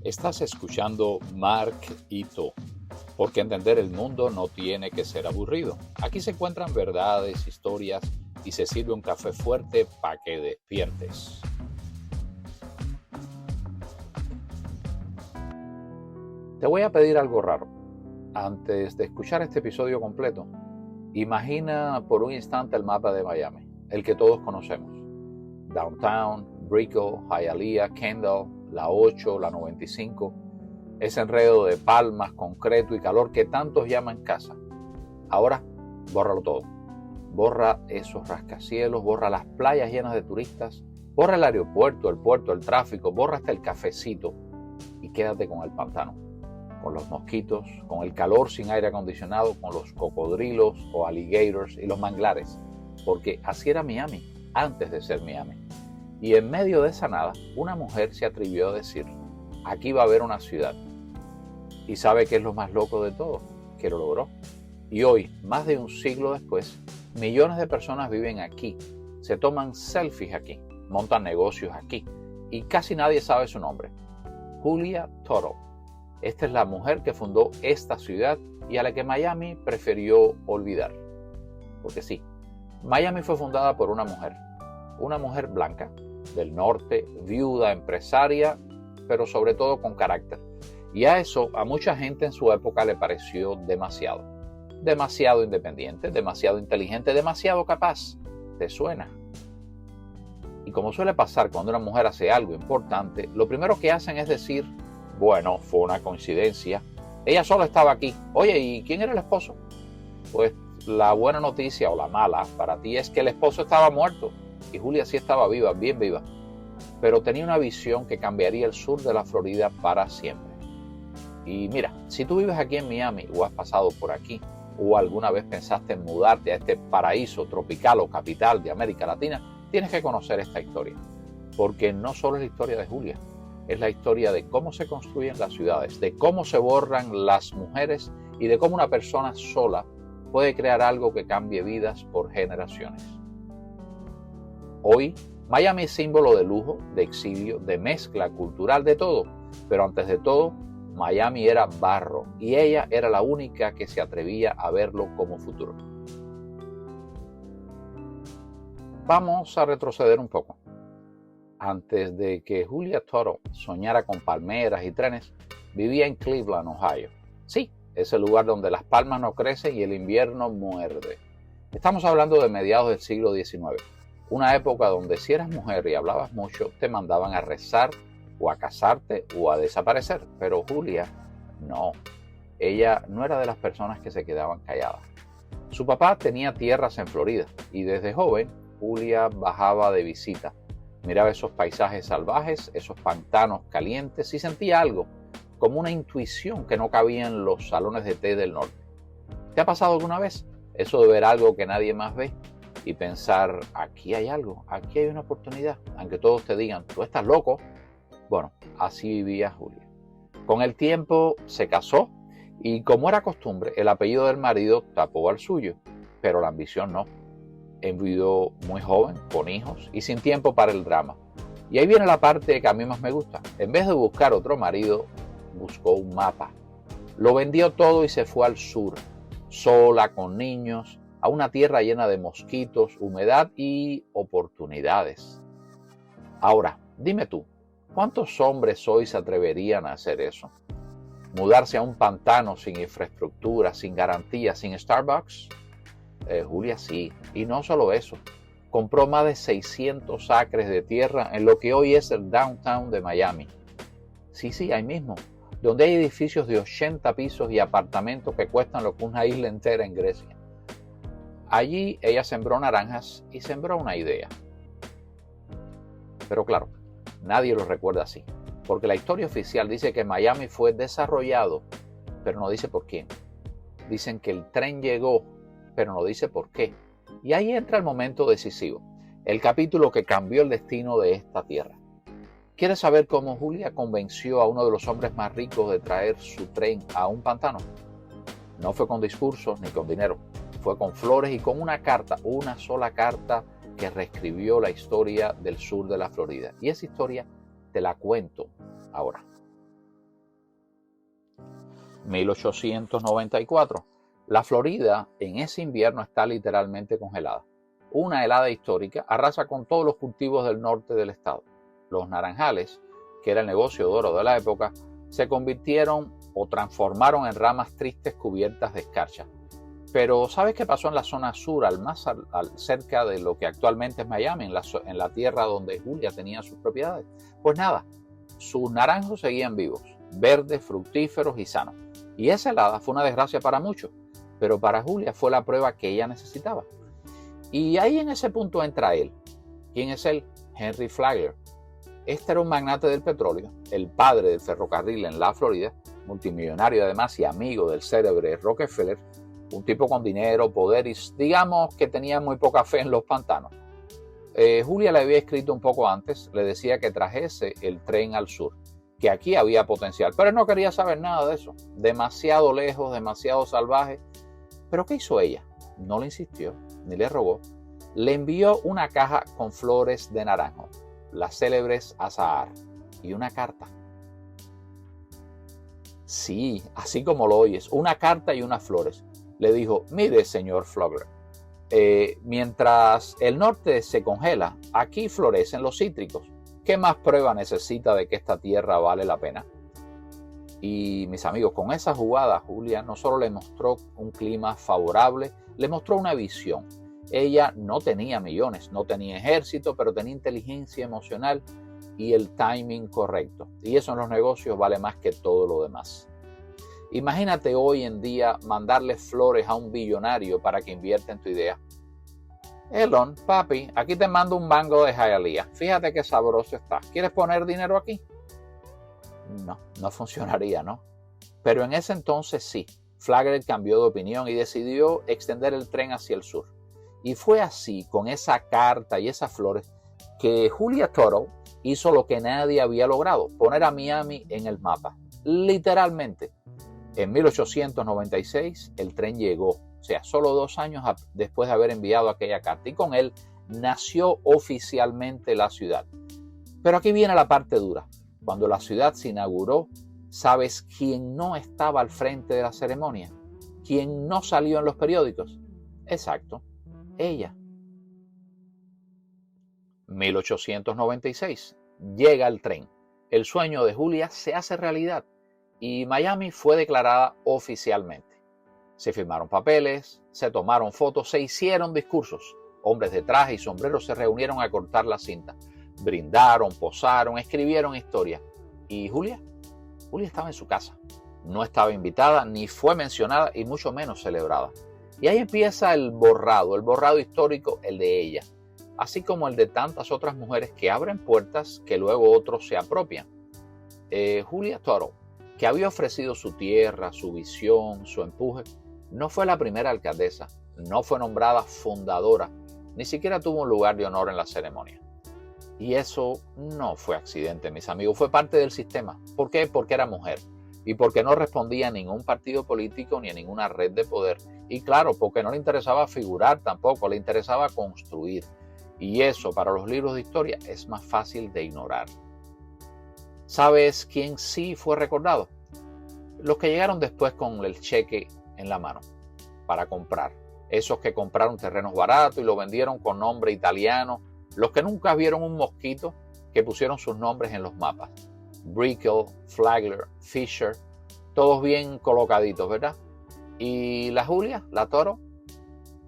Estás escuchando Mark y To, porque entender el mundo no tiene que ser aburrido. Aquí se encuentran verdades, historias y se sirve un café fuerte para que despiertes. Te voy a pedir algo raro. Antes de escuchar este episodio completo, imagina por un instante el mapa de Miami, el que todos conocemos. Downtown, Brickell, Hialeah, Kendall, la 8, la 95, ese enredo de palmas, concreto y calor que tantos llaman casa. Ahora, bórralo todo. Borra esos rascacielos, borra las playas llenas de turistas, borra el aeropuerto, el puerto, el tráfico, borra hasta el cafecito y quédate con el pantano, con los mosquitos, con el calor sin aire acondicionado, con los cocodrilos o alligators y los manglares, porque así era Miami antes de ser Miami. Y en medio de esa nada, una mujer se atrevió a decir, aquí va a haber una ciudad. ¿Y sabe qué es lo más loco de todo? Que lo logró. Y hoy, más de un siglo después, millones de personas viven aquí, se toman selfies aquí, montan negocios aquí, y casi nadie sabe su nombre. Julia Tuttle. Esta es la mujer que fundó esta ciudad y a la que Miami prefirió olvidar. Porque sí, Miami fue fundada por una mujer blanca, del norte, viuda, empresaria, pero sobre todo con carácter. Y a eso a mucha gente en su época le pareció demasiado. Demasiado independiente, demasiado inteligente, demasiado capaz. ¿Te suena? Y como suele pasar cuando una mujer hace algo importante, lo primero que hacen es decir, bueno, fue una coincidencia. Ella sola estaba aquí. Oye, ¿y quién era el esposo? Pues la buena noticia o la mala para ti es que el esposo estaba muerto. Y Julia sí estaba viva, bien viva, pero tenía una visión que cambiaría el sur de la Florida para siempre. Y mira, si tú vives aquí en Miami o has pasado por aquí, o alguna vez pensaste en mudarte a este paraíso tropical o capital de América Latina, tienes que conocer esta historia, porque no solo es la historia de Julia, es la historia de cómo se construyen las ciudades, de cómo se borran las mujeres y de cómo una persona sola puede crear algo que cambie vidas por generaciones. Hoy, Miami es símbolo de lujo, de exilio, de mezcla cultural, de todo. Pero antes de todo, Miami era barro y ella era la única que se atrevía a verlo como futuro. Vamos a retroceder un poco. Antes de que Julia Tuttle soñara con palmeras y trenes, vivía en Cleveland, Ohio. Sí, ese lugar donde las palmas no crecen y el invierno muerde. Estamos hablando de mediados del siglo XIX. Una época donde si eras mujer y hablabas mucho, te mandaban a rezar o a casarte o a desaparecer. Pero Julia, no. Ella no era de las personas que se quedaban calladas. Su papá tenía tierras en Florida y desde joven Julia bajaba de visita. Miraba esos paisajes salvajes, esos pantanos calientes y sentía algo, como una intuición que no cabía en los salones de té del norte. ¿Te ha pasado alguna vez eso de ver algo que nadie más ve? Y pensar, aquí hay algo, aquí hay una oportunidad, aunque todos te digan, tú estás loco. Bueno, así vivía Julia. Con el tiempo se casó y como era costumbre, el apellido del marido tapó al suyo, pero la ambición no. Enviudó muy joven, con hijos y sin tiempo para el drama. Y ahí viene la parte que a mí más me gusta. En vez de buscar otro marido, buscó un mapa. Lo vendió todo y se fue al sur, sola, con niños, a una tierra llena de mosquitos, humedad y oportunidades. Ahora, dime tú, ¿cuántos hombres hoy se atreverían a hacer eso? ¿Mudarse a un pantano sin infraestructura, sin garantía, sin Starbucks? Julia sí, y no solo eso. Compró más de 600 acres de tierra en lo que hoy es el downtown de Miami. Sí, ahí mismo, donde hay edificios de 80 pisos y apartamentos que cuestan lo que una isla entera en Grecia. Allí ella sembró naranjas y sembró una idea. Pero claro, nadie lo recuerda así, porque la historia oficial dice que Miami fue desarrollado, pero no dice por quién. Dicen que el tren llegó, pero no dice por qué. Y ahí entra el momento decisivo, el capítulo que cambió el destino de esta tierra. ¿Quieres saber cómo Julia convenció a uno de los hombres más ricos de traer su tren a un pantano? No fue con discursos ni con dinero. Fue con flores y con una carta, una sola carta que reescribió la historia del sur de la Florida. Y esa historia te la cuento ahora. 1894. La Florida en ese invierno está literalmente congelada. Una helada histórica arrasa con todos los cultivos del norte del estado. Los naranjales, que era el negocio de oro de la época, se convirtieron o transformaron en ramas tristes cubiertas de escarcha. Pero ¿sabes qué pasó en la zona sur, cerca de lo que actualmente es Miami, en la tierra donde Julia tenía sus propiedades? Pues nada, sus naranjos seguían vivos, verdes, fructíferos y sanos. Y esa helada fue una desgracia para muchos, pero para Julia fue la prueba que ella necesitaba. Y ahí en ese punto entra él. ¿Quién es él? Henry Flagler. Este era un magnate del petróleo, el padre del ferrocarril en la Florida, multimillonario además y amigo del célebre Rockefeller, un tipo con dinero, poder y digamos que tenía muy poca fe en los pantanos. Julia le había escrito un poco antes, le decía que trajese el tren al sur, que aquí había potencial, pero él no quería saber nada de eso, demasiado lejos, demasiado salvaje. ¿Pero qué hizo ella? No le insistió, ni le rogó. Le envió una caja con flores de naranjo, las célebres azahar, y una carta. Sí, así como lo oyes, una carta y unas flores. Le dijo, mire, señor Flagler, mientras el norte se congela, aquí florecen los cítricos. ¿Qué más prueba necesita de que esta tierra vale la pena? Y mis amigos, con esa jugada, Julia no solo le mostró un clima favorable, le mostró una visión. Ella no tenía millones, no tenía ejército, pero tenía inteligencia emocional y el timing correcto. Y eso en los negocios vale más que todo lo demás. Imagínate hoy en día mandarle flores a un billonario para que invierta en tu idea. Elon, papi, aquí te mando un mango de Hialeah. Fíjate qué sabroso está. ¿Quieres poner dinero aquí? No funcionaría, ¿no? Pero en ese entonces sí. Flagler cambió de opinión y decidió extender el tren hacia el sur. Y fue así, con esa carta y esas flores, que Julia Tuttle hizo lo que nadie había logrado, poner a Miami en el mapa. Literalmente. En 1896 el tren llegó, o sea, solo 2 años después de haber enviado aquella carta, y con él nació oficialmente la ciudad. Pero aquí viene la parte dura. Cuando la ciudad se inauguró, ¿sabes quién no estaba al frente de la ceremonia? ¿Quién no salió en los periódicos? Exacto, ella. 1896. Llega el tren. El sueño de Julia se hace realidad y Miami fue declarada oficialmente. Se firmaron papeles, se tomaron fotos, se hicieron discursos. Hombres de traje y sombreros se reunieron a cortar la cinta. Brindaron, posaron, escribieron historias. ¿Y Julia? Julia estaba en su casa. No estaba invitada, ni fue mencionada y mucho menos celebrada. Y ahí empieza el borrado histórico, el de ella. Así como el de tantas otras mujeres que abren puertas que luego otros se apropian. Julia Tuttle, que había ofrecido su tierra, su visión, su empuje, no fue la primera alcaldesa, no fue nombrada fundadora, ni siquiera tuvo un lugar de honor en la ceremonia. Y eso no fue accidente, mis amigos, fue parte del sistema. ¿Por qué? Porque era mujer y porque no respondía a ningún partido político ni a ninguna red de poder. Y claro, porque no le interesaba figurar tampoco, le interesaba construir. Y eso para los libros de historia es más fácil de ignorar. ¿Sabes quién sí fue recordado? Los que llegaron después con el cheque en la mano para comprar. Esos que compraron terrenos baratos y lo vendieron con nombre italiano. Los que nunca vieron un mosquito que pusieron sus nombres en los mapas. Brickell, Flagler, Fisher, todos bien colocaditos, ¿verdad? Y la Julia, la Toro,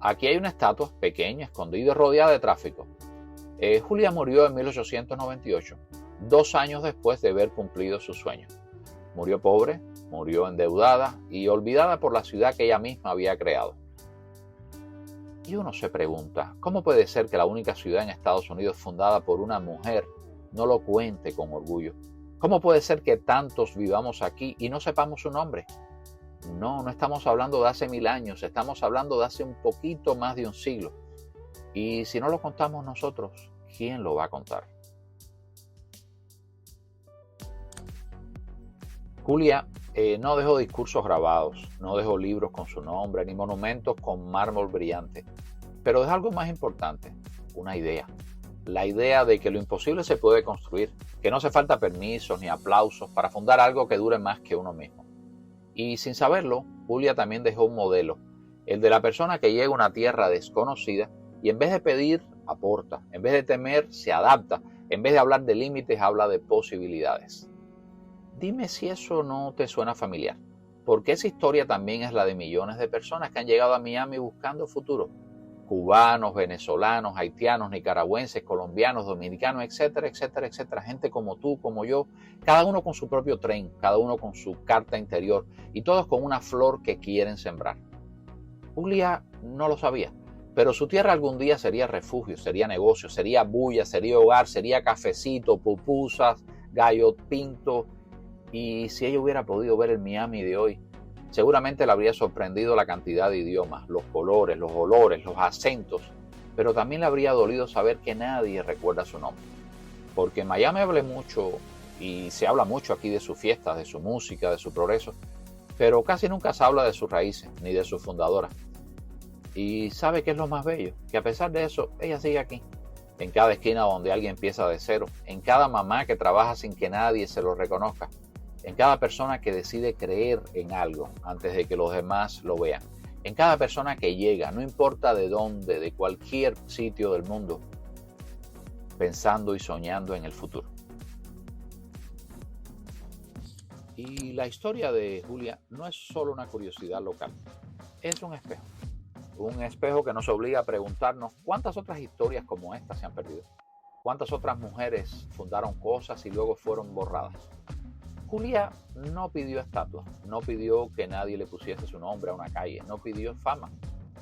aquí hay una estatua pequeña, escondida y rodeada de tráfico. Julia murió en 1898, 2 años después de haber cumplido su sueño. Murió pobre, murió endeudada y olvidada por la ciudad que ella misma había creado. Y uno se pregunta, ¿cómo puede ser que la única ciudad en Estados Unidos fundada por una mujer no lo cuente con orgullo? ¿Cómo puede ser que tantos vivamos aquí y no sepamos su nombre? No estamos hablando de hace 1000 años, estamos hablando de hace un poquito más de un siglo. Y si no lo contamos nosotros, ¿quién lo va a contar? Julia no dejó discursos grabados, no dejó libros con su nombre, ni monumentos con mármol brillante. Pero dejó algo más importante, una idea. La idea de que lo imposible se puede construir, que no hace falta permisos ni aplausos para fundar algo que dure más que uno mismo. Y sin saberlo, Julia también dejó un modelo, el de la persona que llega a una tierra desconocida y en vez de pedir, aporta, en vez de temer, se adapta, en vez de hablar de límites, habla de posibilidades. Dime si eso no te suena familiar, porque esa historia también es la de millones de personas que han llegado a Miami buscando futuro. Cubanos, venezolanos, haitianos, nicaragüenses, colombianos, dominicanos, etcétera, etcétera, etcétera. Gente como tú, como yo, cada uno con su propio tren, cada uno con su carta interior y todos con una flor que quieren sembrar. Julia no lo sabía, pero su tierra algún día sería refugio, sería negocio, sería bulla, sería hogar, sería cafecito, pupusas, gallo pinto. Y si ella hubiera podido ver el Miami de hoy, seguramente le habría sorprendido la cantidad de idiomas, los colores, los olores, los acentos, pero también le habría dolido saber que nadie recuerda su nombre. Porque en Miami habla mucho y se habla mucho aquí de sus fiestas, de su música, de su progreso, pero casi nunca se habla de sus raíces ni de su fundadora. Y ¿sabe qué es lo más bello? Que a pesar de eso, ella sigue aquí, en cada esquina donde alguien empieza de cero, en cada mamá que trabaja sin que nadie se lo reconozca, en cada persona que decide creer en algo antes de que los demás lo vean, en cada persona que llega, no importa de dónde, de cualquier sitio del mundo, pensando y soñando en el futuro. Y la historia de Julia no es solo una curiosidad local, es un espejo que nos obliga a preguntarnos cuántas otras historias como esta se han perdido, cuántas otras mujeres fundaron cosas y luego fueron borradas. Julia no pidió estatua, no pidió que nadie le pusiese su nombre a una calle, no pidió fama,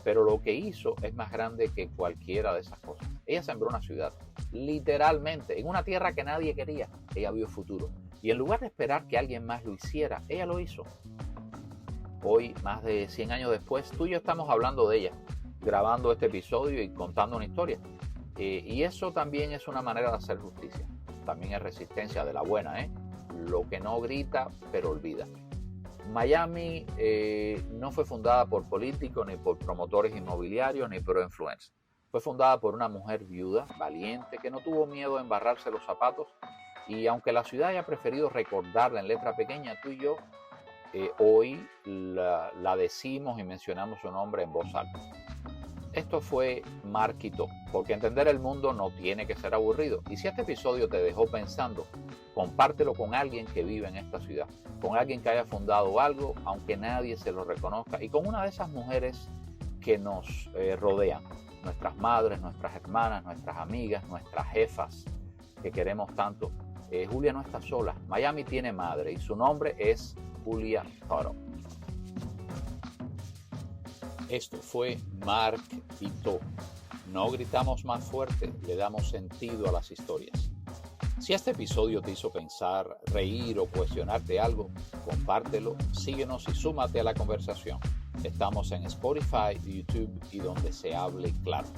pero lo que hizo es más grande que cualquiera de esas cosas. Ella sembró una ciudad, literalmente, en una tierra que nadie quería. Ella vio futuro y en lugar de esperar que alguien más lo hiciera, ella lo hizo. Hoy, más de 100 años después, tú y yo estamos hablando de ella, grabando este episodio y contando una historia. Y eso también es una manera de hacer justicia. También es resistencia de la buena, Lo que no grita, pero olvida. Miami no fue fundada por políticos, ni por promotores inmobiliarios, ni por influencers. Fue fundada por una mujer viuda, valiente, que no tuvo miedo a embarrarse los zapatos. Y aunque la ciudad haya preferido recordarla en letra pequeña, tú y yo hoy la decimos y mencionamos su nombre en voz alta. Esto fue Marquito, porque entender el mundo no tiene que ser aburrido. Y si este episodio te dejó pensando, compártelo con alguien que vive en esta ciudad, con alguien que haya fundado algo, aunque nadie se lo reconozca, y con una de esas mujeres que nos rodean, nuestras madres, nuestras hermanas, nuestras amigas, nuestras jefas, que queremos tanto. Julia no está sola, Miami tiene madre y su nombre es Julia Tuttle. Esto fue Marquito. No gritamos más fuerte, le damos sentido a las historias. Si este episodio te hizo pensar, reír o cuestionarte algo, compártelo, síguenos y súmate a la conversación. Estamos en Spotify, YouTube y donde se hable claro.